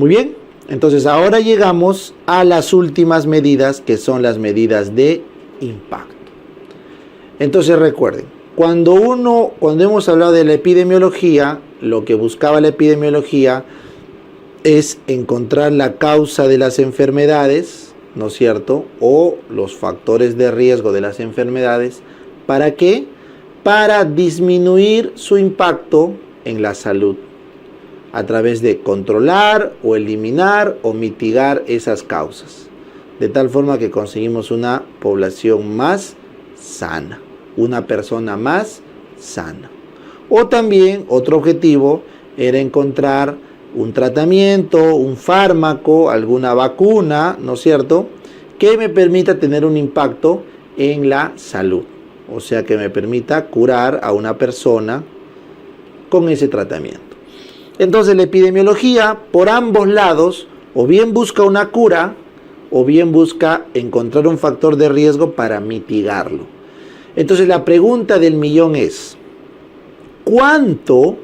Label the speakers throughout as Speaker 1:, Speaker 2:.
Speaker 1: Muy bien, entonces ahora llegamos a las últimas medidas, que son las medidas de impacto. Entonces recuerden, cuando hemos hablado de la epidemiología, lo que buscaba la epidemiología es encontrar la causa de las enfermedades, ¿no es cierto? O los factores de riesgo de las enfermedades. ¿Para qué? Para disminuir su impacto en la salud, a través de controlar o eliminar o mitigar esas causas, de tal forma que conseguimos una población más sana, una persona más sana. O también otro objetivo era encontrar un tratamiento, un fármaco, alguna vacuna, ¿no es cierto?, que me permita tener un impacto en la salud, o sea, que me permita curar a una persona con ese tratamiento. Entonces la epidemiología, por ambos lados, o bien busca una cura, o bien busca encontrar un factor de riesgo para mitigarlo. Entonces la pregunta del millón es, ¿cuánto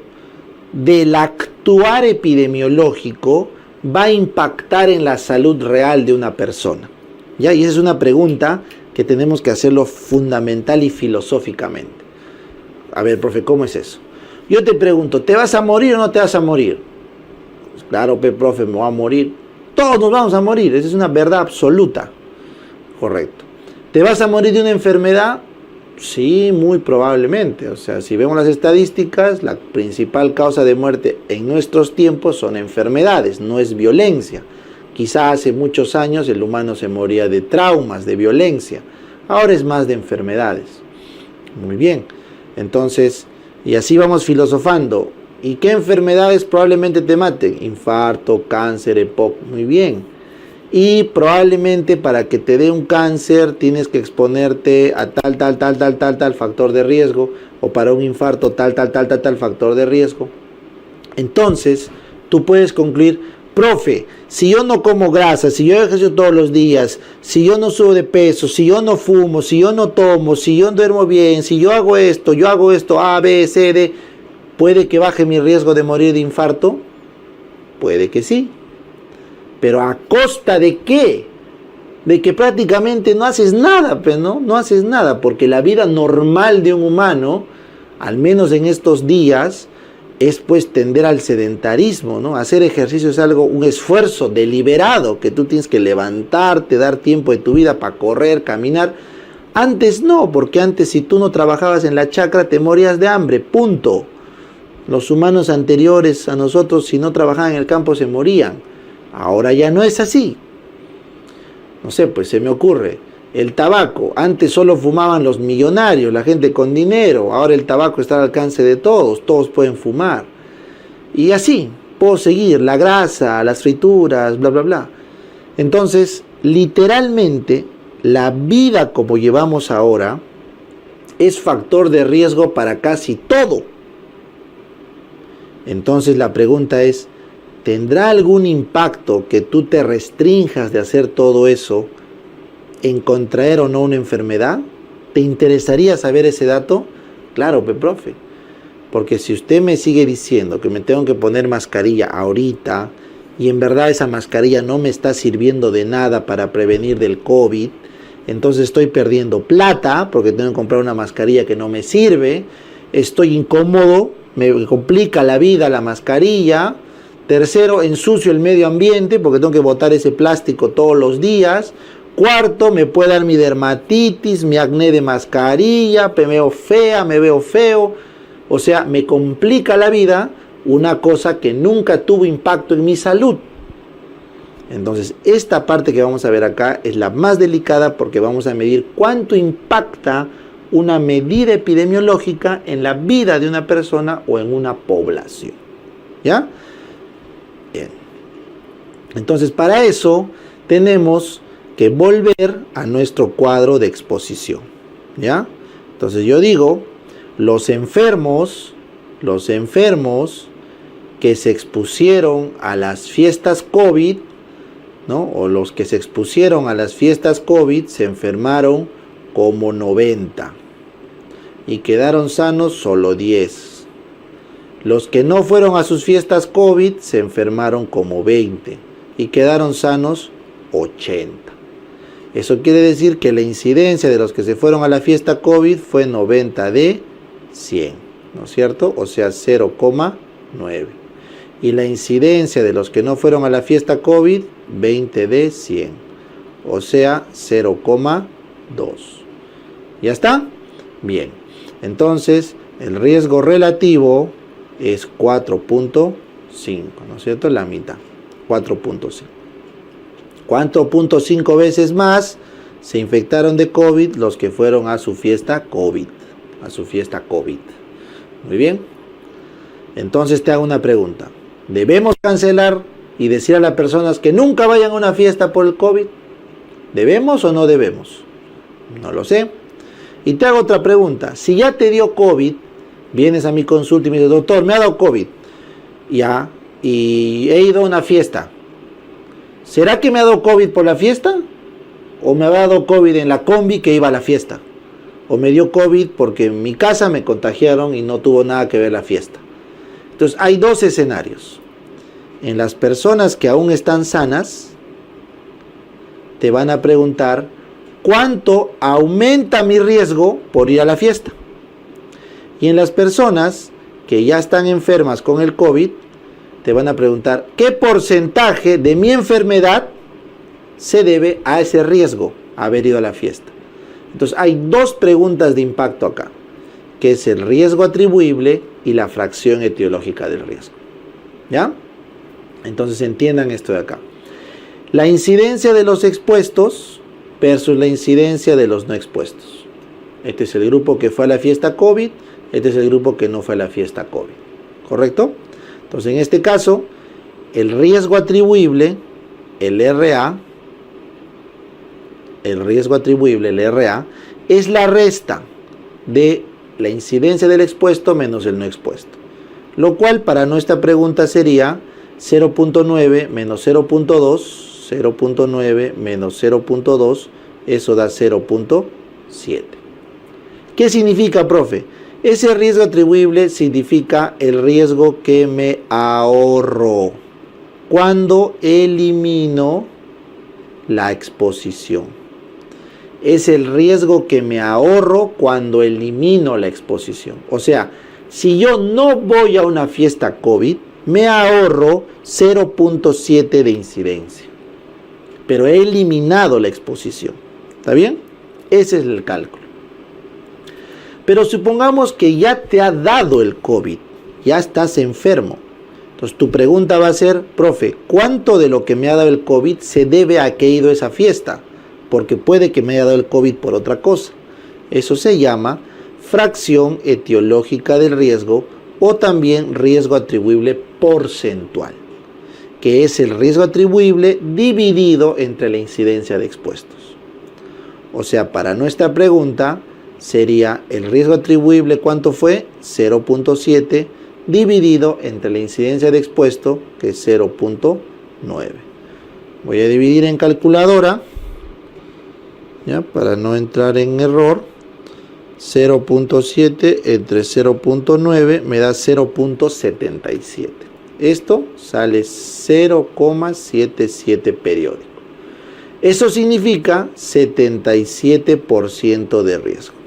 Speaker 1: del actuar epidemiológico va a impactar en la salud real de una persona? ¿Ya? Y esa es una pregunta que tenemos que hacerlo fundamental y filosóficamente. A ver, profe, ¿cómo es eso? Yo te pregunto, ¿te vas a morir o no te vas a morir? Pues claro, profe, me voy a morir. Todos nos vamos a morir, esa es una verdad absoluta. Correcto. ¿Te vas a morir de una enfermedad? Sí, muy probablemente. O sea, si vemos las estadísticas, la principal causa de muerte en nuestros tiempos son enfermedades, no es violencia. Quizá hace muchos años el humano se moría de traumas, de violencia. Ahora es más de enfermedades. Muy bien. Entonces, y así vamos filosofando. ¿Y qué enfermedades probablemente te maten? Infarto, cáncer, EPOC. Muy bien. Y probablemente para que te dé un cáncer tienes que exponerte a tal factor de riesgo, o para un infarto tal factor de riesgo. Entonces, tú puedes concluir, profe, si yo no como grasa, si yo ejercicio todos los días, si yo no subo de peso, si yo no fumo, si yo no tomo, si yo duermo bien, si yo hago esto, A, B, C, D, ¿puede que baje mi riesgo de morir de infarto? Puede que sí. ¿Pero a costa de qué? De que prácticamente no haces nada, pues, ¿no? No haces nada, porque la vida normal de un humano, al menos en estos días, es pues tender al sedentarismo, ¿no? Hacer ejercicio es un esfuerzo deliberado, que tú tienes que levantarte, dar tiempo de tu vida para correr, caminar. Antes no, porque antes si tú no trabajabas en la chacra te morías de hambre, punto. Los humanos anteriores a nosotros, si no trabajaban en el campo, se morían. Ahora ya no es así. No sé, pues se me ocurre. El tabaco, antes solo fumaban los millonarios, la gente con dinero. Ahora el tabaco está al alcance de todos, todos pueden fumar. Y así, puedo seguir, la grasa, las frituras, bla, bla, bla. Entonces, literalmente, la vida como llevamos ahora es factor de riesgo para casi todo. Entonces la pregunta es, ¿tendrá algún impacto que tú te restrinjas de hacer todo eso en contraer o no una enfermedad? ¿Te interesaría saber ese dato? Claro, profe. Porque si usted me sigue diciendo que me tengo que poner mascarilla ahorita y en verdad esa mascarilla no me está sirviendo de nada para prevenir del COVID, entonces estoy perdiendo plata porque tengo que comprar una mascarilla que no me sirve, estoy incómodo, me complica la vida la mascarilla. Tercero, ensucio el medio ambiente porque tengo que botar ese plástico todos los días. Cuarto, me puede dar mi dermatitis, mi acné de mascarilla, me veo fea, me veo feo. O sea, me complica la vida una cosa que nunca tuvo impacto en mi salud. Entonces, esta parte que vamos a ver acá es la más delicada porque vamos a medir cuánto impacta una medida epidemiológica en la vida de una persona o en una población. ¿Ya? Bien. Entonces, para eso tenemos que volver a nuestro cuadro de exposición. ¿Ya? Entonces, yo digo, los enfermos que se expusieron a las fiestas COVID, ¿no? O los que se expusieron a las fiestas COVID se enfermaron como 90 y quedaron sanos solo 10. Los que no fueron a sus fiestas COVID se enfermaron como 20 y quedaron sanos 80. Eso quiere decir que la incidencia de los que se fueron a la fiesta COVID fue 90 de 100, ¿no es cierto? O sea, 0,9. Y la incidencia de los que no fueron a la fiesta COVID, 20 de 100, o sea, 0,2. ¿Ya está? Bien. Entonces, el riesgo relativo es 4.5, ¿no es cierto? La mitad, 4.5. 4.5 veces más se infectaron de COVID los que fueron a su fiesta COVID. Muy bien. Entonces te hago una pregunta. ¿Debemos cancelar y decir a las personas que nunca vayan a una fiesta por el COVID? ¿Debemos o no debemos? No lo sé. Y te hago otra pregunta. Si ya te dio COVID, vienes a mi consulta y me dices, doctor, me ha dado COVID. Ya, y he ido a una fiesta. ¿Será que me ha dado COVID por la fiesta? ¿O me ha dado COVID en la combi que iba a la fiesta? ¿O me dio COVID porque en mi casa me contagiaron y no tuvo nada que ver la fiesta? Entonces hay dos escenarios. En las personas que aún están sanas, te van a preguntar cuánto aumenta mi riesgo por ir a la fiesta. Y en las personas que ya están enfermas con el COVID, te van a preguntar qué porcentaje de mi enfermedad se debe a ese riesgo, haber ido a la fiesta. Entonces hay dos preguntas de impacto acá, que es el riesgo atribuible y la fracción etiológica del riesgo. ¿Ya? Entonces entiendan esto de acá. La incidencia de los expuestos versus la incidencia de los no expuestos. Este es el grupo que fue a la fiesta COVID, este es el grupo que no fue a la fiesta COVID. ¿Correcto? Entonces, en este caso, el riesgo atribuible, el RA, es la resta de la incidencia del expuesto menos el no expuesto. Lo cual para nuestra pregunta sería 0.9 menos 0.2, 0.9 menos 0.2, eso da 0.7. ¿Qué significa, profe? Ese riesgo atribuible significa el riesgo que me ahorro cuando elimino la exposición. Es el riesgo que me ahorro cuando elimino la exposición. O sea, si yo no voy a una fiesta COVID, me ahorro 0.7 de incidencia. Pero he eliminado la exposición. ¿Está bien? Ese es el cálculo. Pero supongamos que ya te ha dado el COVID, ya estás enfermo. Entonces tu pregunta va a ser, profe, ¿cuánto de lo que me ha dado el COVID se debe a que he ido a esa fiesta? Porque puede que me haya dado el COVID por otra cosa. Eso se llama fracción etiológica del riesgo o también riesgo atribuible porcentual, que es el riesgo atribuible dividido entre la incidencia de expuestos. O sea, para nuestra pregunta sería el riesgo atribuible, ¿cuánto fue? 0.7 dividido entre la incidencia de expuesto, que es 0.9. Voy a dividir en calculadora, ¿ya? Para no entrar en error. 0.7 entre 0.9 me da 0.77. Esto sale 0,77 periódico. Eso significa 77% de riesgo.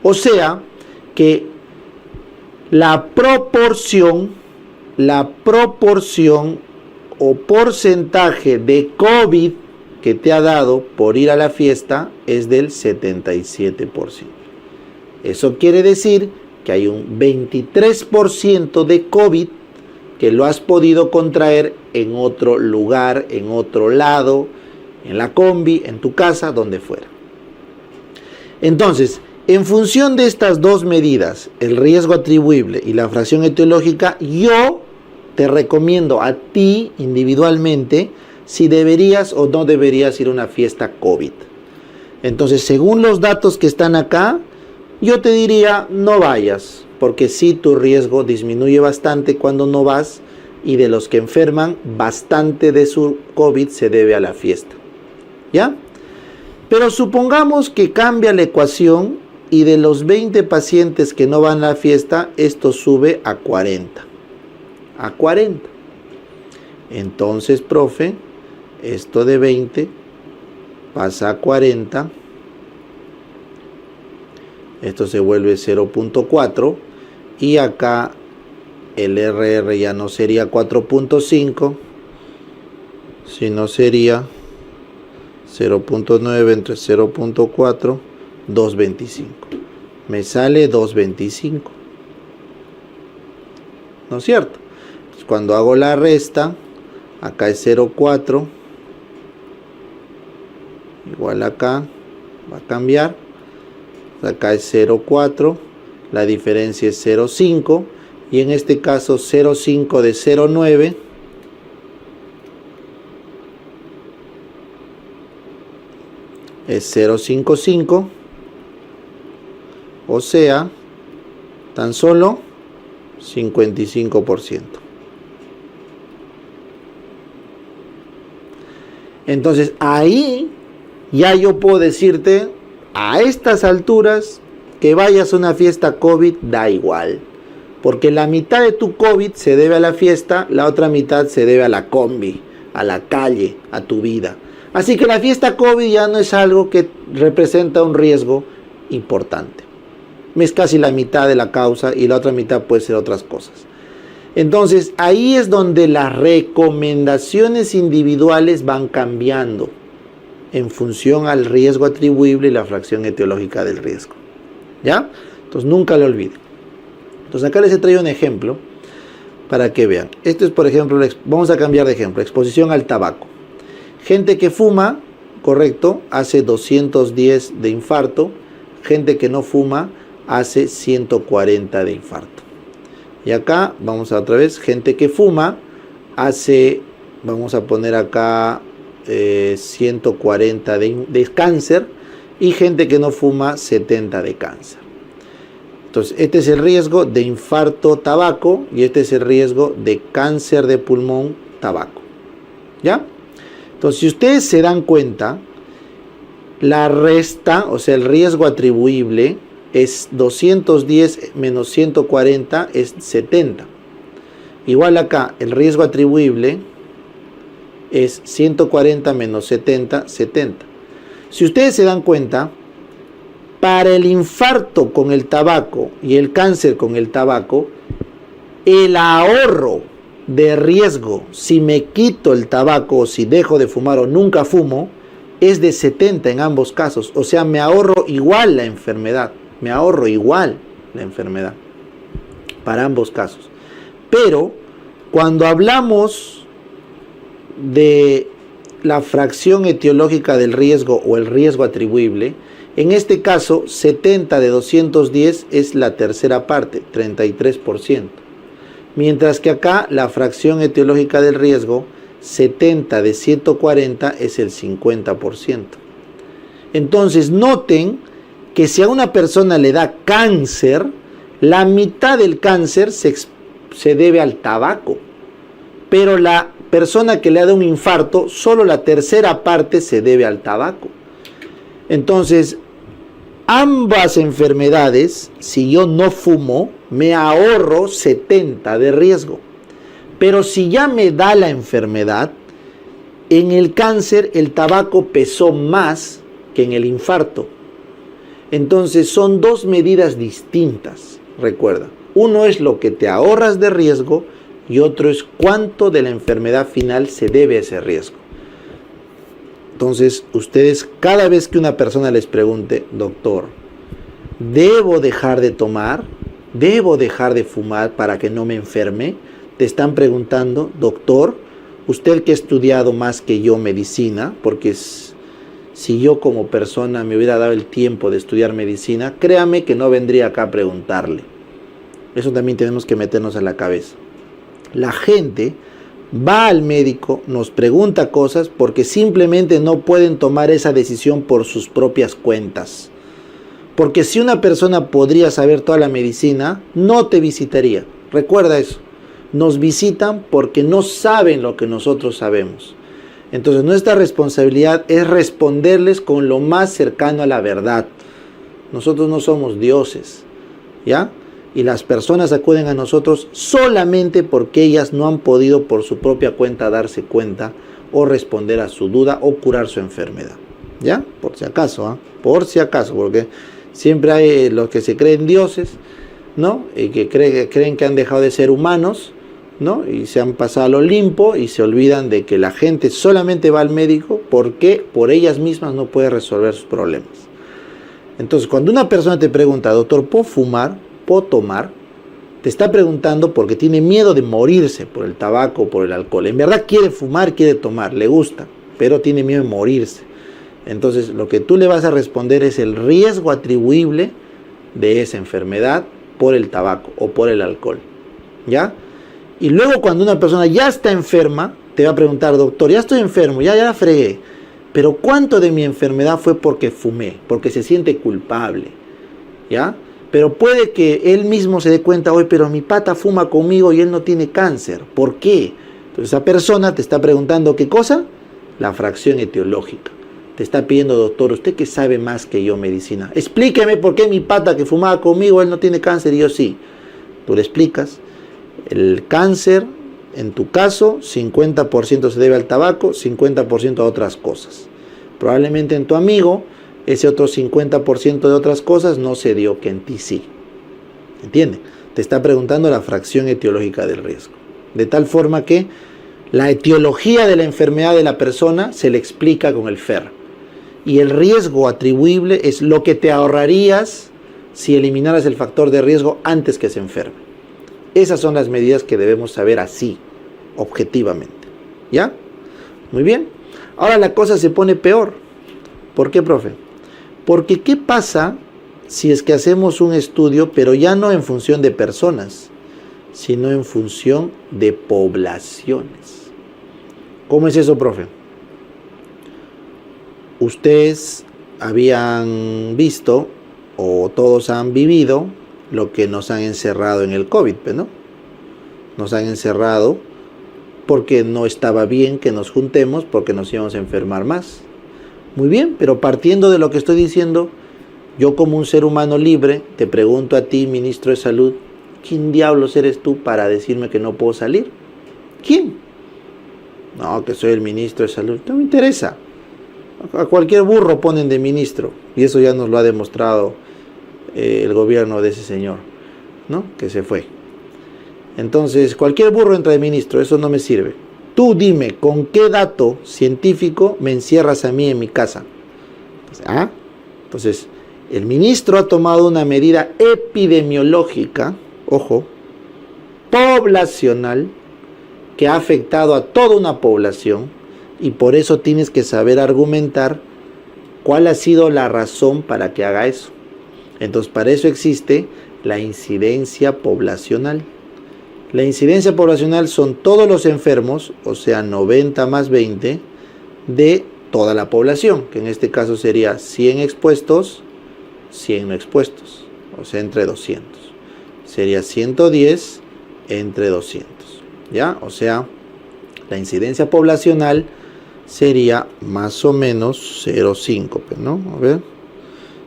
Speaker 1: O sea que la proporción o porcentaje de COVID que te ha dado por ir a la fiesta es del 77%. Eso quiere decir que hay un 23% de COVID que lo has podido contraer en otro lugar, en otro lado, en la combi, en tu casa, donde fuera. Entonces, en función de estas dos medidas, el riesgo atribuible y la fracción etiológica, yo te recomiendo a ti individualmente si deberías o no deberías ir a una fiesta COVID. Entonces, según los datos que están acá, yo te diría no vayas, porque sí tu riesgo disminuye bastante cuando no vas, y de los que enferman, bastante de su COVID se debe a la fiesta. ¿Ya? Pero supongamos que cambia la ecuación y de los 20 pacientes que no van a la fiesta, esto sube a 40. A 40. Entonces, profe, esto de 20 pasa a 40. Esto se vuelve 0.4 y acá el RR ya no sería 4.5, sino sería 0.9 entre 0.4, 2.25. Me sale 2.25. ¿No es cierto? Entonces, cuando hago la resta, acá es 0.4, igual acá, va a cambiar. Acá es 0.4, la diferencia es 0.5 y en este caso 0.5 de 0.9 es 0.55, o sea, tan solo 55%. Entonces ahí ya yo puedo decirte, a estas alturas, que vayas a una fiesta COVID da igual. Porque la mitad de tu COVID se debe a la fiesta, la otra mitad se debe a la combi, a la calle, a tu vida. Así que la fiesta COVID ya no es algo que representa un riesgo importante. Es casi la mitad de la causa y la otra mitad puede ser otras cosas. Entonces, ahí es donde las recomendaciones individuales van cambiando en función al riesgo atribuible y la fracción etiológica del riesgo. ¿Ya? Entonces nunca lo olviden. Entonces acá les he traído un ejemplo para que vean. Esto es, por ejemplo, vamos a cambiar de ejemplo. Exposición al tabaco. Gente que fuma, correcto, hace 210 de infarto. Gente que no fuma hace 140 de infarto. Y acá, vamos a otra vez, gente que fuma hace, vamos a poner acá 140 de cáncer y gente que no fuma 70 de cáncer. Entonces este es el riesgo de infarto tabaco y este es el riesgo de cáncer de pulmón tabaco. ¿Ya? Entonces si ustedes se dan cuenta, la resta, o sea el riesgo atribuible es 210 menos 140 es 70. Igual acá el riesgo atribuible es 140 menos 70, 70. Si ustedes se dan cuenta, para el infarto con el tabaco y el cáncer con el tabaco, el ahorro de riesgo, si me quito el tabaco o si dejo de fumar o nunca fumo, es de 70 en ambos casos. O sea, me ahorro igual la enfermedad. Me ahorro igual la enfermedad para ambos casos. Pero cuando hablamos de la fracción etiológica del riesgo o el riesgo atribuible, en este caso 70 de 210 es la tercera parte, 33%. Mientras que acá la fracción etiológica del riesgo, 70 de 140 es el 50%. Entonces noten que si a una persona le da cáncer, la mitad del cáncer se debe al tabaco. Pero la persona que le ha dado un infarto, solo la tercera parte se debe al tabaco. Entonces, ambas enfermedades, si yo no fumo, me ahorro 70 de riesgo. Pero si ya me da la enfermedad, en el cáncer el tabaco pesó más que en el infarto. Entonces son dos medidas distintas, recuerda. Uno es lo que te ahorras de riesgo y otro es cuánto de la enfermedad final se debe a ese riesgo. Entonces, ustedes, cada vez que una persona les pregunte, doctor, ¿debo dejar de tomar? ¿Debo dejar de fumar para que no me enferme? Te están preguntando, doctor, usted que ha estudiado más que yo medicina, porque si yo como persona me hubiera dado el tiempo de estudiar medicina, créame que no vendría acá a preguntarle. Eso también tenemos que meternos a la cabeza. La gente va al médico, nos pregunta cosas porque simplemente no pueden tomar esa decisión por sus propias cuentas. Porque si una persona podría saber toda la medicina, no te visitaría. Recuerda eso. Nos visitan porque no saben lo que nosotros sabemos. Entonces nuestra responsabilidad es responderles con lo más cercano a la verdad. nosotros no somos dioses, ¿ya? Y las personas acuden a nosotros solamente porque ellas no han podido por su propia cuenta darse cuenta o responder a su duda o curar su enfermedad, ¿ya? Por si acaso, ¿ah? Por si acaso, porque siempre hay los que se creen dioses, ¿no? Y que creen que han dejado de ser humanos, ¿no? Y se han pasado al Olimpo y se olvidan de que la gente solamente va al médico porque por ellas mismas no puede resolver sus problemas. Entonces, cuando una persona te pregunta, doctor, ¿puedo fumar? ¿Puedo tomar? Te está preguntando porque tiene miedo de morirse por el tabaco o por el alcohol. En verdad quiere fumar, quiere tomar, le gusta, pero tiene miedo de morirse. Entonces, lo que tú le vas a responder es el riesgo atribuible de esa enfermedad por el tabaco o por el alcohol, ¿ya? Y luego cuando una persona ya está enferma, te va a preguntar, doctor, ya estoy enfermo, ya la fregué, pero ¿cuánto de mi enfermedad fue porque fumé? Porque se siente culpable, ¿ya? Pero puede que él mismo se dé cuenta, oye, pero mi pata fuma conmigo y él no tiene cáncer. ¿Por qué? Entonces esa persona te está preguntando, ¿qué cosa? La fracción etiológica. Te está pidiendo, doctor, usted que sabe más que yo medicina, explíqueme por qué mi pata que fumaba conmigo, él no tiene cáncer y yo sí. Tú le explicas. El cáncer, en tu caso, 50% se debe al tabaco, 50% a otras cosas. Probablemente en tu amigo, ese otro 50% de otras cosas no se dio, que en ti sí. ¿Entiende? Te está preguntando la fracción etiológica del riesgo. De tal forma que la etiología de la enfermedad de la persona se le explica con el FER. Y el riesgo atribuible es lo que te ahorrarías si eliminaras el factor de riesgo antes que se enferme. Esas son las medidas que debemos saber así, objetivamente. ¿Ya? Muy bien. Ahora la cosa se pone peor. ¿Por qué, profe? Porque ¿qué pasa si es que hacemos un estudio, pero ya no en función de personas, sino en función de poblaciones? ¿Cómo es eso, profe? Ustedes habían visto, o todos han vivido, lo que nos han encerrado en el COVID, ¿no? Nos han encerrado porque no estaba bien que nos juntemos, porque nos íbamos a enfermar más. Muy bien, pero partiendo de lo que estoy diciendo, yo como un ser humano libre, te pregunto a ti, ministro de Salud, ¿quién diablos eres tú para decirme que no puedo salir? ¿Quién? No, que soy el ministro de Salud. No me interesa. A cualquier burro ponen de ministro, y eso ya nos lo ha demostrado el gobierno de ese señor, ¿no? Que se fue. Entonces, cualquier burro entra de ministro, eso no me sirve. Tú dime, ¿con qué dato científico me encierras a mí en mi casa? Entonces, el ministro ha tomado una medida epidemiológica, ojo, poblacional, que ha afectado a toda una población, y por eso tienes que saber argumentar cuál ha sido la razón para que haga eso. Entonces, para eso existe la incidencia poblacional. La incidencia poblacional son todos los enfermos, o sea, 90 más 20, de toda la población, que en este caso sería 100 expuestos, 100 no expuestos, o sea, entre 200. Sería 110 entre 200, ¿ya? O sea, la incidencia poblacional sería más o menos 0,5, ¿no? A ver,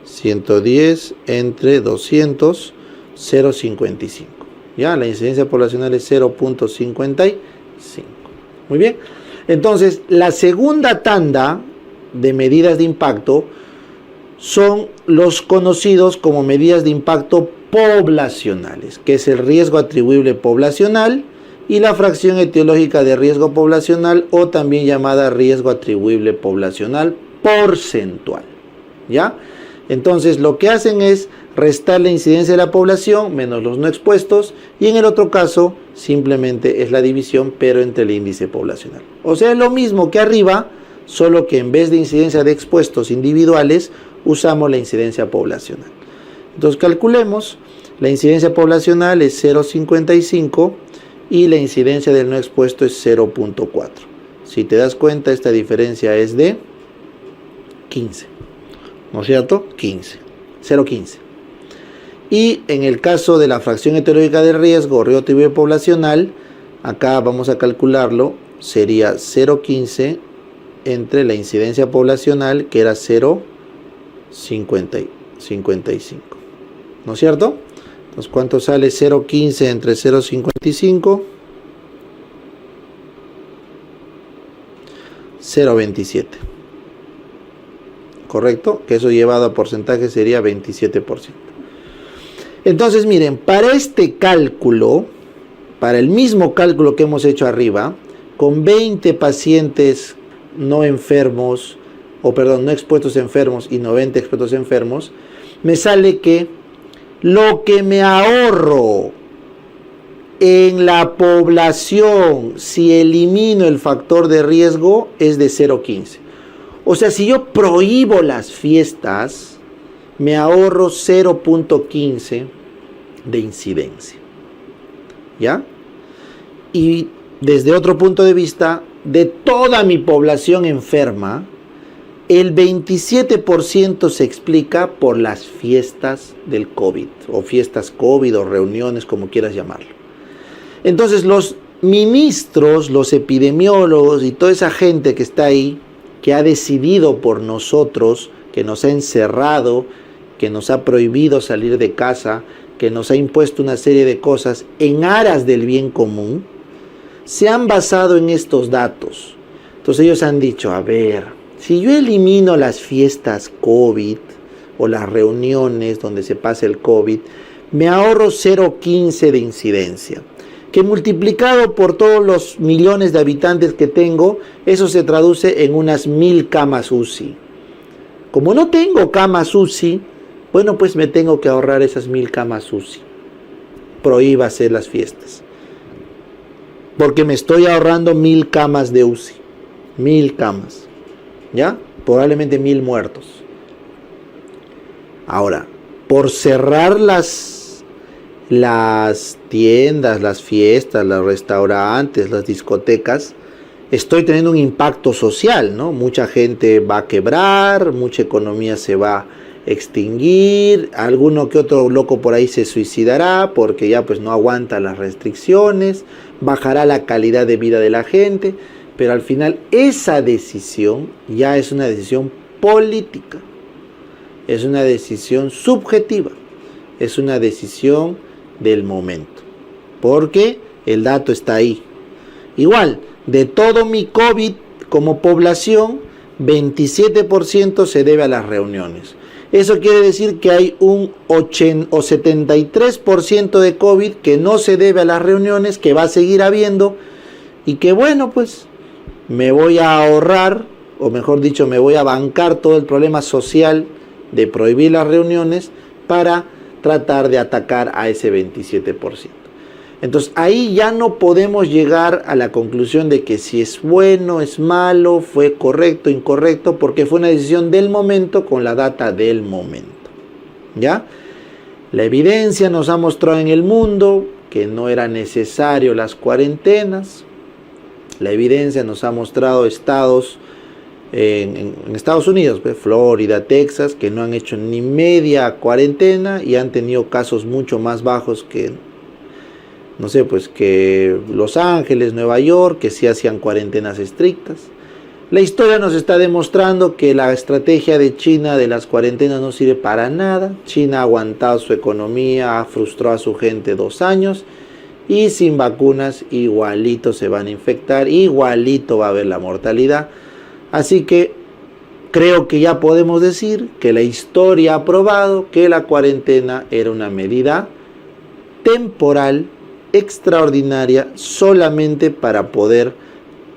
Speaker 1: 110 entre 200, 0,55. Ya, la incidencia poblacional es 0,55. Muy bien. Entonces, la segunda tanda de medidas de impacto son los conocidos como medidas de impacto poblacionales, que es el riesgo atribuible poblacional y la fracción etiológica de riesgo poblacional, o también llamada riesgo atribuible poblacional porcentual. ¿Ya? Entonces, lo que hacen es restar la incidencia de la población menos los no expuestos, y en el otro caso simplemente es la división, pero entre el índice poblacional. O sea, es lo mismo que arriba, solo que en vez de incidencia de expuestos individuales, usamos la incidencia poblacional. Entonces calculemos, la incidencia poblacional es 0,55 y la incidencia del no expuesto es 0,4. Si te das cuenta, esta diferencia es de 15, ¿no es cierto? 0,15. Y en el caso de la fracción etiológica del riesgo, riesgo atribuible poblacional, acá vamos a calcularlo, sería 0,15 entre la incidencia poblacional, que era 0,55. 0.55. ¿No es cierto? Entonces, ¿cuánto sale 0.15 entre 0.55? 0.27. ¿Correcto? Que eso llevado a porcentaje sería 27%. Entonces, miren, para este cálculo, para el mismo cálculo que hemos hecho arriba, con 20 pacientes no enfermos, no expuestos enfermos y 90 expuestos enfermos, me sale que lo que me ahorro en la población si elimino el factor de riesgo es de 0.15. O sea, si yo prohíbo las fiestas, me ahorro 0.15 de incidencia. ¿Ya? Y desde otro punto de vista, de toda mi población enferma, el 27% se explica por las fiestas del COVID, o fiestas COVID, o reuniones, como quieras llamarlo. Entonces, los ministros, los epidemiólogos y toda esa gente que está ahí, que ha decidido por nosotros, que nos ha encerrado, que nos ha prohibido salir de casa, que nos ha impuesto una serie de cosas en aras del bien común, se han basado en estos datos. Entonces ellos han dicho, a ver, si yo elimino las fiestas COVID o las reuniones donde se pasa el COVID, me ahorro 0.15 de incidencia, que multiplicado por todos los millones de habitantes que tengo, eso se traduce en unas 1000 camas UCI. Como no tengo camas UCI, bueno, pues me tengo que ahorrar esas 1000 camas UCI. Prohíba hacer las fiestas, porque me estoy ahorrando 1000 camas de UCI. 1000 camas, ¿ya? Probablemente 1000 muertos. Ahora, por cerrar las tiendas, las fiestas, los restaurantes, las discotecas, estoy teniendo un impacto social, ¿no? Mucha gente va a quebrar, mucha economía se va a extinguir, alguno que otro loco por ahí se suicidará porque ya pues no aguanta las restricciones, bajará la calidad de vida de la gente, pero al final esa decisión ya es una decisión política, es una decisión subjetiva, es una decisión del momento, porque el dato está ahí. Igual, de todo mi COVID como población, 27% se debe a las reuniones. Eso quiere decir que hay un 73% de COVID que no se debe a las reuniones, que va a seguir habiendo, y que bueno, pues me voy a ahorrar, o mejor dicho, me voy a bancar todo el problema social de prohibir las reuniones para tratar de atacar a ese 27%. Entonces ahí ya no podemos llegar a la conclusión de que si es bueno, es malo, fue correcto, incorrecto, porque fue una decisión del momento con la data del momento. ¿Ya? La evidencia nos ha mostrado en el mundo que no era necesario las cuarentenas. La evidencia nos ha mostrado estados en Estados Unidos, pues, Florida, Texas, que no han hecho ni media cuarentena y han tenido casos mucho más bajos que, no sé, pues que Los Ángeles, Nueva York, que sí hacían cuarentenas estrictas. La historia nos está demostrando que la estrategia de China de las cuarentenas no sirve para nada. China ha aguantado su economía, frustró a su gente 2 años y sin vacunas igualito se van a infectar, igualito va a haber la mortalidad. Así que creo que ya podemos decir que la historia ha probado que la cuarentena era una medida temporal, extraordinaria, solamente para poder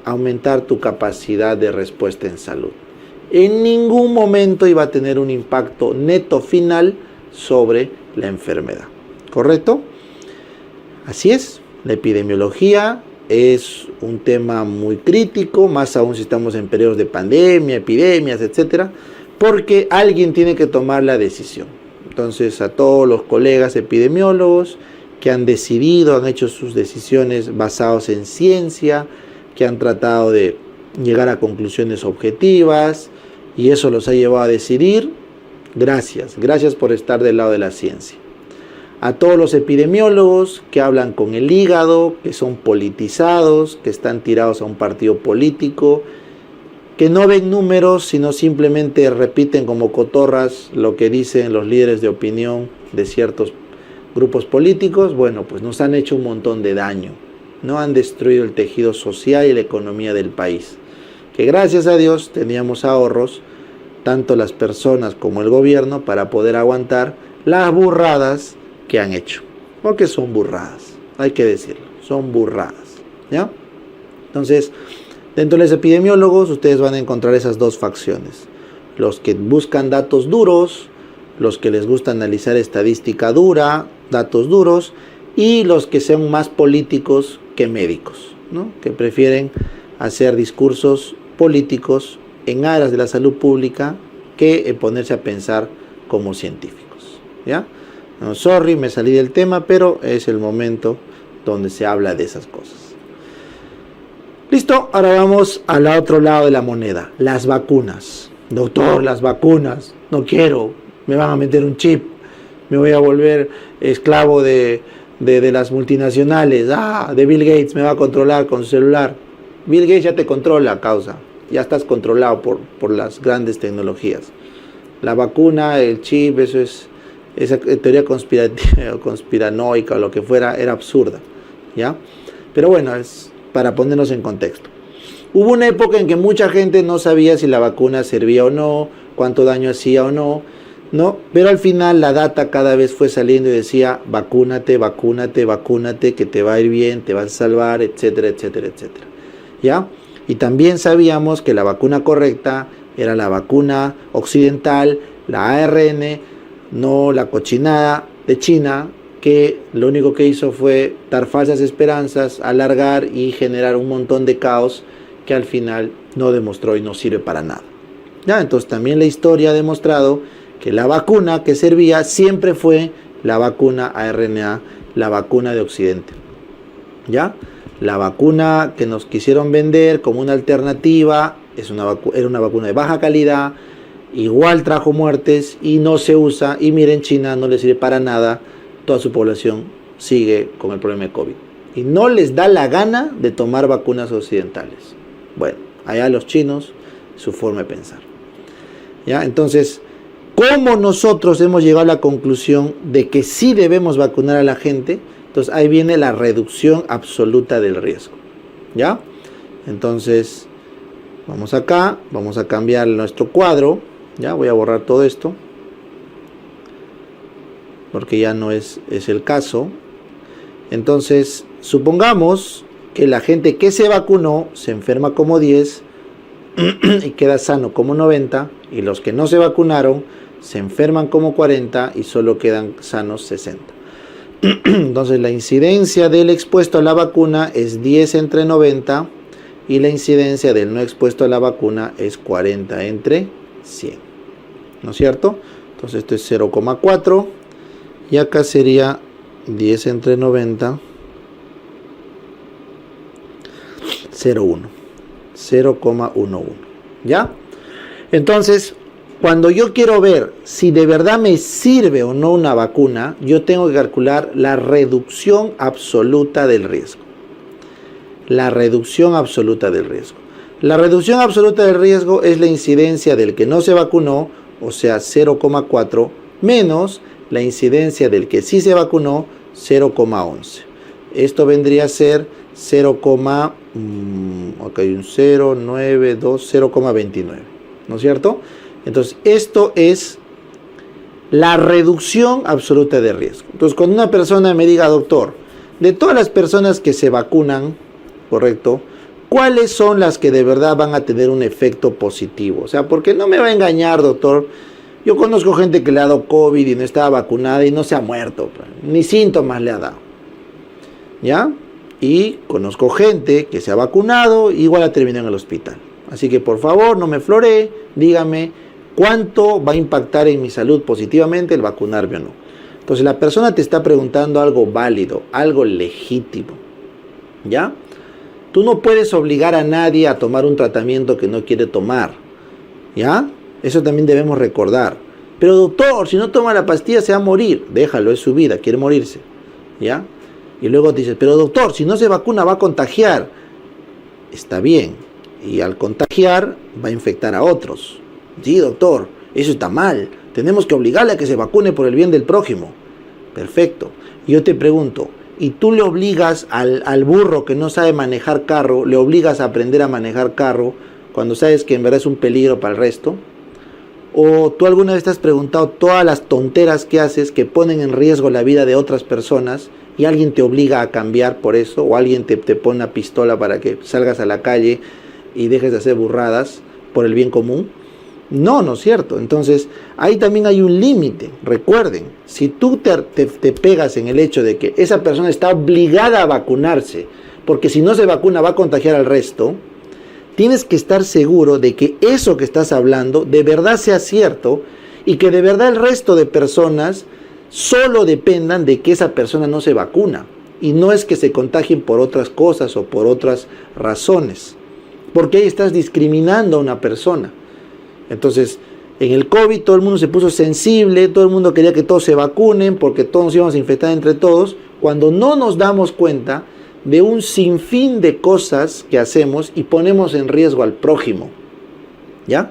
Speaker 1: aumentar tu capacidad de respuesta en salud. En ningún momento iba a tener un impacto neto final sobre la enfermedad. ¿Correcto? Así es, la epidemiología es un tema muy crítico, más aún si estamos en periodos de pandemia, epidemias, etcétera, porque alguien tiene que tomar la decisión. Entonces, a todos los colegas epidemiólogos que han decidido, han hecho sus decisiones basadas en ciencia, que han tratado de llegar a conclusiones objetivas, y eso los ha llevado a decidir, gracias por estar del lado de la ciencia. A todos los epidemiólogos que hablan con el hígado, que son politizados, que están tirados a un partido político, que no ven números, sino simplemente repiten como cotorras lo que dicen los líderes de opinión de ciertos grupos políticos, bueno, pues nos han hecho un montón de daño. No han destruido el tejido social y la economía del país. Que gracias a Dios teníamos ahorros, tanto las personas como el gobierno, para poder aguantar las burradas que han hecho. Porque son burradas, hay que decirlo, son burradas, ¿ya? Entonces, dentro de los epidemiólogos ustedes van a encontrar esas dos facciones. Los que buscan datos duros, los que les gusta analizar estadística dura, datos duros, y los que son más políticos que médicos, ¿no? Que prefieren hacer discursos políticos en aras de la salud pública que ponerse a pensar como científicos, ¿ya? No, sorry, me salí del tema, pero es el momento donde se habla de esas cosas. Listo, ahora vamos al otro lado de la moneda, las vacunas. Doctor, las vacunas, no quiero, me van a meter un chip, me voy a volver esclavo de las multinacionales, de Bill Gates, me va a controlar con su celular. Bill Gates ya te controla, causa, ya estás controlado por las grandes tecnologías. La vacuna, el chip, esa teoría conspirativa, conspiranoica o lo que fuera, era absurda, ¿ya? Pero bueno, es para ponernos en contexto. Hubo una época en que mucha gente no sabía si la vacuna servía o no, cuánto daño hacía o no, pero al final la data cada vez fue saliendo y decía, vacúnate, vacúnate, vacúnate, que te va a ir bien, te vas a salvar, etcétera, etcétera, etcétera, ¿ya? Y también sabíamos que la vacuna correcta era la vacuna occidental, la ARN, no la cochinada de China, que lo único que hizo fue dar falsas esperanzas, alargar y generar un montón de caos que al final no demostró y no sirve para nada. ¿Ya? Entonces también la historia ha demostrado que la vacuna que servía siempre fue la vacuna ARNA, la vacuna de Occidente. ¿Ya? La vacuna que nos quisieron vender como una alternativa era una vacuna de baja calidad, igual trajo muertes y no se usa, y miren, China no le sirve para nada, toda su población sigue con el problema de COVID y no les da la gana de tomar vacunas occidentales. Bueno, allá los chinos, su forma de pensar. ¿Ya? Entonces, ¿cómo nosotros hemos llegado a la conclusión de que sí debemos vacunar a la gente? Entonces ahí viene la reducción absoluta del riesgo. ¿Ya? Entonces, vamos acá, vamos a cambiar nuestro cuadro. Ya, voy a borrar todo esto, porque ya no es el caso. Entonces, supongamos que la gente que se vacunó se enferma como 10 y queda sano como 90, y los que no se vacunaron se enferman como 40 y solo quedan sanos 60. Entonces la incidencia del expuesto a la vacuna es 10 entre 90 y la incidencia del no expuesto a la vacuna es 40 entre 100. ¿No es cierto? Entonces esto es 0,4 y acá sería 10 entre 90, 0,11. ¿Ya? Entonces, cuando yo quiero ver si de verdad me sirve o no una vacuna, yo tengo que calcular la reducción absoluta del riesgo. La reducción absoluta del riesgo. La reducción absoluta del riesgo es la incidencia del que no se vacunó, o sea 0,4, menos la incidencia del que sí se vacunó, 0,11. Esto vendría a ser 0,29, ¿no es cierto? Entonces, esto es la reducción absoluta de riesgo. Entonces, cuando una persona me diga, doctor, de todas las personas que se vacunan, ¿correcto?, ¿cuáles son las que de verdad van a tener un efecto positivo? O sea, porque no me va a engañar, doctor. Yo conozco gente que le ha dado COVID y no estaba vacunada y no se ha muerto, ni síntomas le ha dado. ¿Ya? Y conozco gente que se ha vacunado y igual ha terminado en el hospital. Así que por favor, no me floree, dígame cuánto va a impactar en mi salud positivamente el vacunarme o no. Entonces la persona te está preguntando algo válido, algo legítimo. ¿Ya? Tú no puedes obligar a nadie a tomar un tratamiento que no quiere tomar. ¿Ya? Eso también debemos recordar. Pero doctor, si no toma la pastilla se va a morir. Déjalo, es su vida, quiere morirse. ¿Ya? Y luego dices, pero doctor, si no se vacuna va a contagiar. Está bien. y al contagiar va a infectar a otros. Sí, doctor, eso está mal. Tenemos que obligarle a que se vacune por el bien del prójimo. Perfecto. Yo te pregunto, ¿y tú le obligas al burro que no sabe manejar carro, le obligas a aprender a manejar carro cuando sabes que en verdad es un peligro para el resto? ¿O tú alguna vez te has preguntado todas las tonteras que haces que ponen en riesgo la vida de otras personas y alguien te obliga a cambiar por eso? ¿O alguien te pone una pistola para que salgas a la calle y dejes de hacer burradas por el bien común? No, no es cierto. Entonces, ahí también hay un límite. Recuerden, si tú te pegas en el hecho de que esa persona está obligada a vacunarse, porque si no se vacuna va a contagiar al resto, tienes que estar seguro de que eso que estás hablando de verdad sea cierto y que de verdad el resto de personas solo dependan de que esa persona no se vacuna. Y no es que se contagien por otras cosas o por otras razones, porque ahí estás discriminando a una persona. Entonces, en el COVID todo el mundo se puso sensible, todo el mundo quería que todos se vacunen porque todos nos íbamos a infectar entre todos, cuando no nos damos cuenta de un sinfín de cosas que hacemos y ponemos en riesgo al prójimo, ¿ya?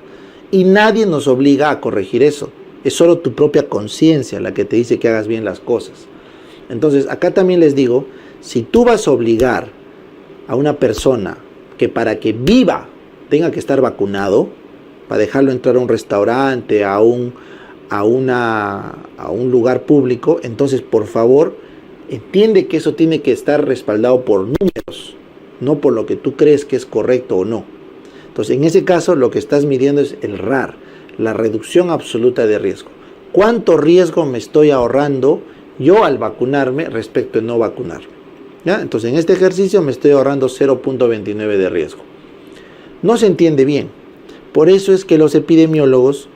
Speaker 1: Y nadie nos obliga a corregir eso. Es solo tu propia conciencia la que te dice que hagas bien las cosas. Entonces, acá también les digo, si tú vas a obligar a una persona que para que viva tenga que estar vacunado, para dejarlo entrar a un restaurante, a un lugar público, entonces por favor entiende que eso tiene que estar respaldado por números, no por lo que tú crees que es correcto o no. Entonces en ese caso lo que estás midiendo es el RAR, la reducción absoluta de riesgo. ¿Cuánto riesgo me estoy ahorrando yo al vacunarme respecto a no vacunarme? ¿Ya? Entonces en este ejercicio me estoy ahorrando 0.29 de riesgo. No se entiende bien. Por eso es que los epidemiólogos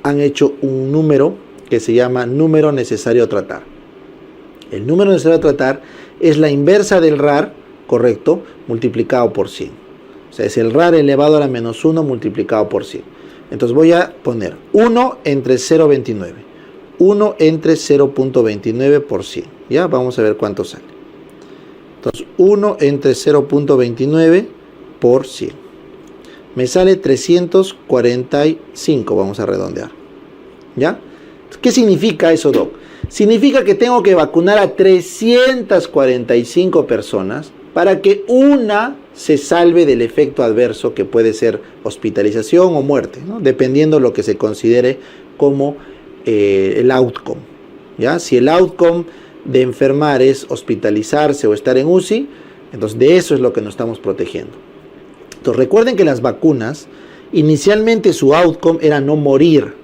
Speaker 1: han hecho un número que se llama número necesario a tratar. El número necesario a tratar es la inversa del RAR, correcto, multiplicado por 100. O sea, es el RAR elevado a la menos 1 multiplicado por 100. Entonces voy a poner 1 entre 0.29. 1 entre 0.29 por 100. Ya, vamos a ver cuánto sale. Entonces 1 entre 0.29 por 100. Me sale 345, vamos a redondear. ¿Ya? ¿Qué significa eso, Doc? Significa que tengo que vacunar a 345 personas para que una se salve del efecto adverso que puede ser hospitalización o muerte, ¿no? Dependiendo de lo que se considere como el outcome. ¿Ya? Si el outcome de enfermar es hospitalizarse o estar en UCI, entonces de eso es lo que nos estamos protegiendo. Entonces, recuerden que las vacunas, inicialmente su outcome era no morir,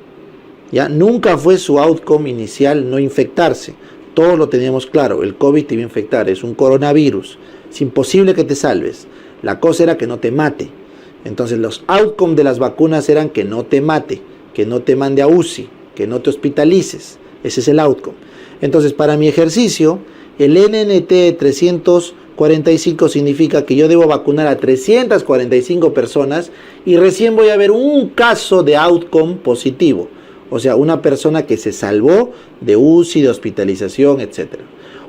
Speaker 1: ¿ya? Nunca fue su outcome inicial no infectarse. Todos lo teníamos claro, el COVID te iba a infectar, es un coronavirus, es imposible que te salves. La cosa era que no te mate. Entonces los outcomes de las vacunas eran que no te mate, que no te mande a UCI, que no te hospitalices. Ese es el outcome. Entonces para mi ejercicio, el NNT 345 significa que yo debo vacunar a 345 personas y recién voy a ver un caso de outcome positivo. O sea, una persona que se salvó de UCI, de hospitalización, etc.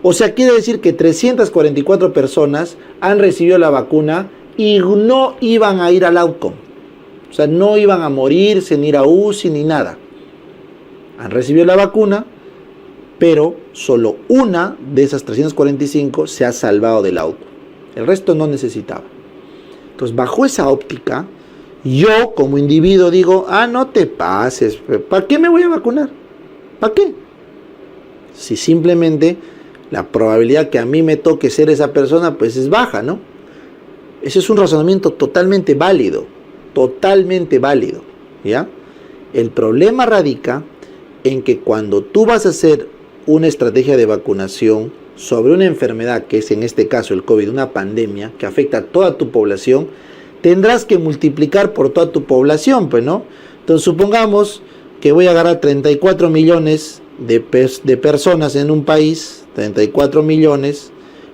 Speaker 1: O sea, quiere decir que 344 personas han recibido la vacuna y no iban a ir al outcome. O sea, no iban a morirse, ni ir a UCI, ni nada. Han recibido la vacuna, pero solo una de esas 345 se ha salvado del outcome. El resto no necesitaba. Entonces, bajo esa óptica, yo como individuo digo, no te pases, ¿para qué me voy a vacunar? ¿Para qué? Si simplemente la probabilidad que a mí me toque ser esa persona, pues es baja, ¿no? Ese es un razonamiento totalmente válido, ¿ya? El problema radica en que cuando tú vas a hacer una estrategia de vacunación sobre una enfermedad, que es en este caso el COVID, una pandemia que afecta a toda tu población, tendrás que multiplicar por toda tu población, pues, ¿no? Entonces supongamos que voy a agarrar 34 millones de personas en un país, 34 millones,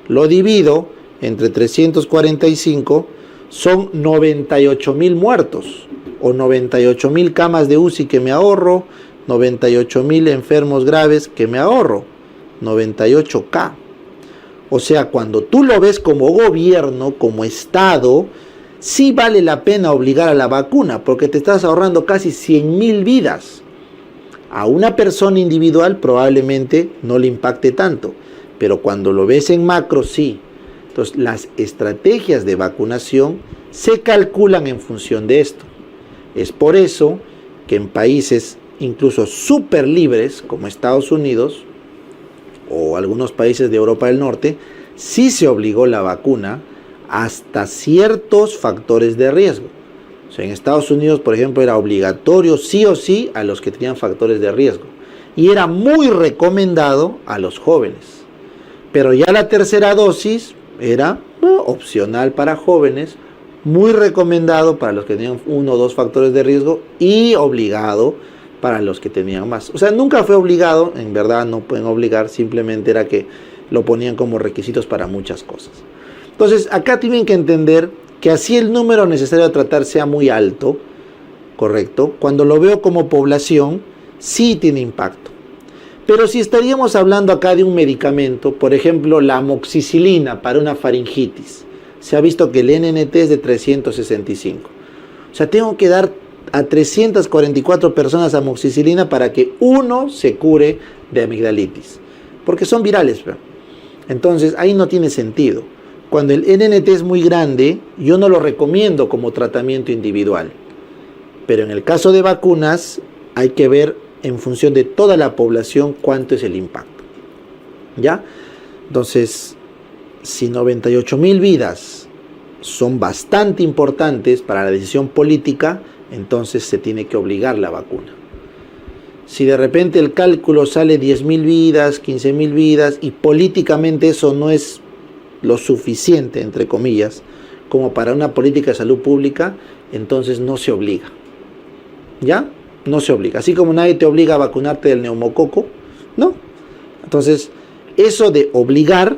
Speaker 1: lo divido entre 345, son 98,000 muertos, o 98,000 camas de UCI que me ahorro, 98,000 enfermos graves que me ahorro, 98K. O sea, cuando tú lo ves como gobierno, como Estado, sí vale la pena obligar a la vacuna, porque te estás ahorrando casi 100.000 vidas. A una persona individual probablemente no le impacte tanto, pero cuando lo ves en macro, sí. Entonces, las estrategias de vacunación se calculan en función de esto. Es por eso que en países incluso súper libres, como Estados Unidos o algunos países de Europa del Norte, sí se obligó la vacuna hasta ciertos factores de riesgo. O sea, en Estados Unidos, por ejemplo, era obligatorio sí o sí a los que tenían factores de riesgo. Y era muy recomendado a los jóvenes. Pero ya la tercera dosis era opcional para jóvenes, muy recomendado para los que tenían 1 o 2 factores de riesgo y obligado para los que tenían más. O sea, nunca fue obligado, en verdad no pueden obligar, simplemente era que lo ponían como requisitos para muchas cosas. Entonces, acá tienen que entender que así el número necesario a tratar sea muy alto, ¿correcto? Cuando lo veo como población, sí tiene impacto. Pero si estaríamos hablando acá de un medicamento, por ejemplo, la amoxicilina para una faringitis, se ha visto que el NNT es de 365. O sea, tengo que dar a 344 personas amoxicilina para que uno se cure de amigdalitis, porque son virales. Entonces, ahí no tiene sentido. Cuando el NNT es muy grande, yo no lo recomiendo como tratamiento individual. Pero en el caso de vacunas, hay que ver en función de toda la población cuánto es el impacto. ¿Ya? Entonces, si 98.000 vidas son bastante importantes para la decisión política, entonces se tiene que obligar la vacuna. Si de repente el cálculo sale 10.000 vidas, 15.000 vidas, y políticamente eso no es lo suficiente, entre comillas, como para una política de salud pública, entonces no se obliga. ¿Ya? No se obliga. Así como nadie te obliga a vacunarte del neumococo, ¿no? Entonces, eso de obligar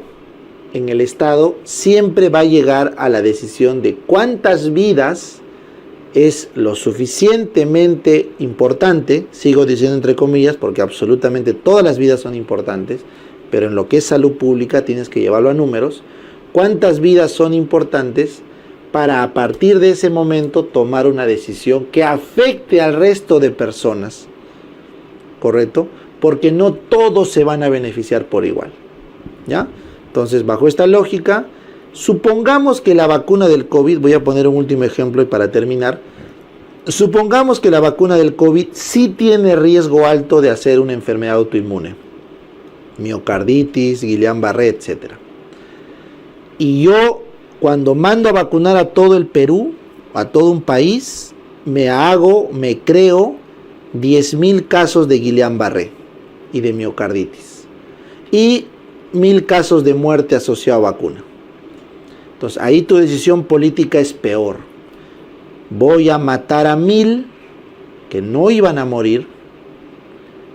Speaker 1: en el Estado siempre va a llegar a la decisión de cuántas vidas es lo suficientemente importante, sigo diciendo entre comillas, porque absolutamente todas las vidas son importantes, pero en lo que es salud pública tienes que llevarlo a números, cuántas vidas son importantes para a partir de ese momento tomar una decisión que afecte al resto de personas, ¿correcto? Porque no todos se van a beneficiar por igual, ¿ya? Entonces, bajo esta lógica, supongamos que la vacuna del COVID, voy a poner un último ejemplo y para terminar, supongamos que la vacuna del COVID sí tiene riesgo alto de hacer una enfermedad autoinmune, miocarditis, Guillain-Barré, etc. Y yo, cuando mando a vacunar a todo el Perú, a todo un país, me creo 10.000 casos de Guillain-Barré y de miocarditis. Y 1.000 casos de muerte asociados a vacuna. Entonces, ahí tu decisión política es peor. Voy a matar a 1.000 que no iban a morir.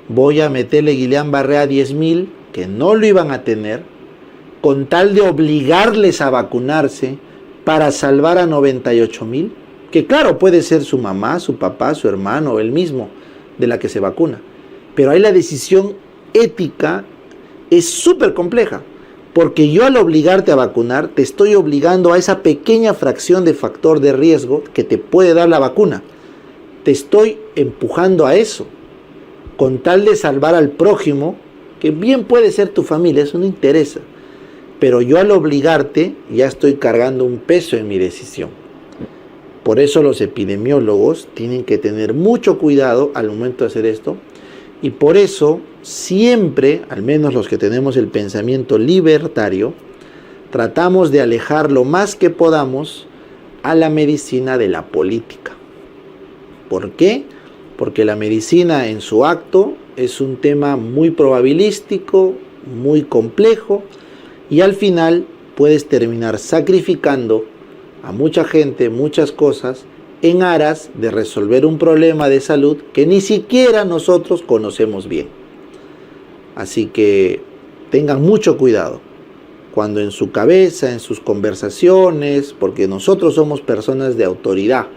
Speaker 1: Voy a meterle Guillain-Barré a 10.000 que no lo iban a tener, con tal de obligarles a vacunarse para salvar a 98.000, que claro, puede ser su mamá, su papá, su hermano o él mismo de la que se vacuna. Pero ahí la decisión ética es súper compleja, porque yo al obligarte a vacunar, te estoy obligando a esa pequeña fracción de factor de riesgo que te puede dar la vacuna. Te estoy empujando a eso, con tal de salvar al prójimo, que bien puede ser tu familia, eso no interesa. Pero yo al obligarte, ya estoy cargando un peso en mi decisión. Por eso los epidemiólogos tienen que tener mucho cuidado al momento de hacer esto, y por eso siempre, al menos los que tenemos el pensamiento libertario, tratamos de alejar lo más que podamos a la medicina de la política. ¿Por qué? Porque la medicina en su acto es un tema muy probabilístico, muy complejo, y al final puedes terminar sacrificando a mucha gente, muchas cosas, en aras de resolver un problema de salud que ni siquiera nosotros conocemos bien. Así que tengan mucho cuidado cuando en su cabeza, en sus conversaciones, porque nosotros somos personas de autoridad,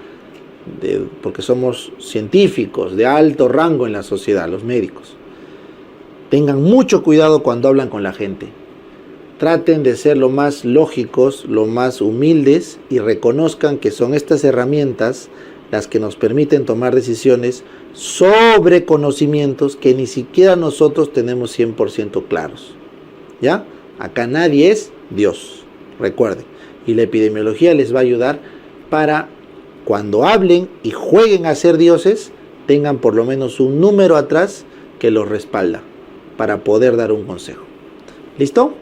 Speaker 1: porque somos científicos de alto rango en la sociedad, los médicos. Tengan mucho cuidado cuando hablan con la gente. traten de ser lo más lógicos, lo más humildes y reconozcan que son estas herramientas las que nos permiten tomar decisiones sobre conocimientos que ni siquiera nosotros tenemos 100% claros. ¿Ya? Acá nadie es Dios, recuerden. Y la epidemiología les va a ayudar para cuando hablen y jueguen a ser dioses, tengan por lo menos un número atrás que los respalda para poder dar un consejo. ¿Listo?